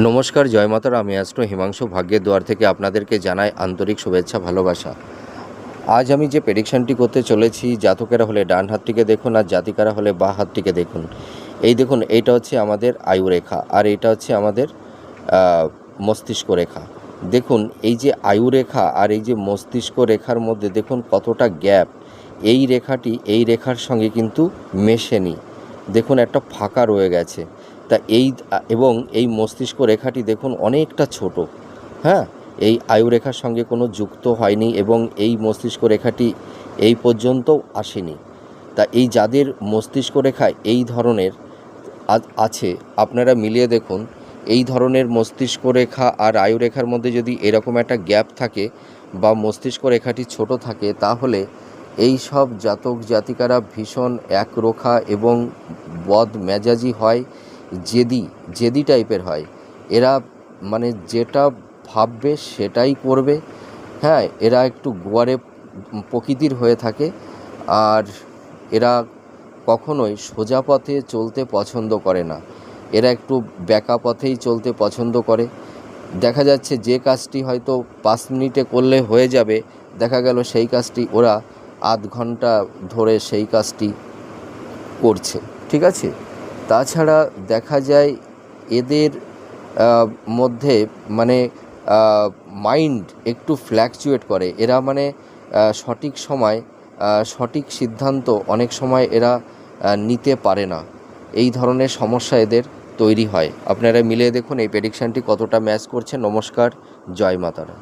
নমস্কার, জয় মাতার। আমি অ্যাস্ট্রো হিমাংশু ভাগ্যের দুয়ার থেকে আপনাদেরকে জানাই আন্তরিক শুভেচ্ছা, ভালোবাসা। আজ আমি যে প্রেডিকশানটি করতে চলেছি, জাতকেরা হলে ডান হাতটিকে দেখুন আর জাতিকারা হলে বাঁ হাতটিকে দেখুন। এই দেখুন, এইটা হচ্ছে আমাদের আয়ু রেখা আর এইটা হচ্ছে আমাদের মস্তিষ্ক রেখা। দেখুন, এই যে আয়ু রেখা আর এই যে মস্তিষ্ক রেখার মধ্যে দেখুন কতটা গ্যাপ। এই রেখাটি এই রেখার সঙ্গে কিন্তু মেশেনি, দেখুন একটা ফাঁকা রয়ে গেছে। তা এবং এই মস্তিষ্ক রেখাটি দেখুন অনেকটা ছোট। হ্যাঁ, এই আয়ু রেখার সঙ্গে কোনো যুক্ত হয়নি এবং এই মস্তিষ্ক রেখাটি এই পর্যন্ত আসেনি। তা এই যাদের মস্তিষ্ক রেখা এই ধরনের আছে, আপনারা মিলিয়ে দেখুন, এই ধরনের মস্তিষ্ক রেখা আর আয়ু রেখার মধ্যে যদি এরকম একটা গ্যাপ থাকে বা মস্তিষ্ক রেখাটি ছোট থাকে, তাহলে এই সব জাতক জাতিকারা ভীষণ একরোখা এবং বদমেজাজি হয়, জেদি টাইপের হয়। এরা মানে যেটা ভাববে সেটাই করবে। হ্যাঁ, এরা একটু গোয়ারে প্রকৃতির হয়ে থাকে আর এরা কখনোই সোজা পথে চলতে পছন্দ করে না। এরা একটু বেঁকা পথেই চলতে পছন্দ করে। দেখা যাচ্ছে যে কাজটি হয়তো 5 মিনিটে করলে হয়ে যাবে, দেখা গেল সেই কাজটি ওরা আধ ঘন্টা ধরে সেই কাজটি করছে। ঠিক আছে? তাছাড়া দেখা যায় এদের মধ্যে মানে মাইন্ড একটু ফ্ল্যাকচুয়েট করে। এরা মানে সঠিক সময় সঠিক সিদ্ধান্ত অনেক সময় এরা নিতে পারে না। এই ধরনের সমস্যা এদের তৈরি হয়। আপনারা মিলিয়ে দেখুন এই প্রেডিকশানটি কতটা ম্যাচ করছে। নমস্কার, জয় মাতারা।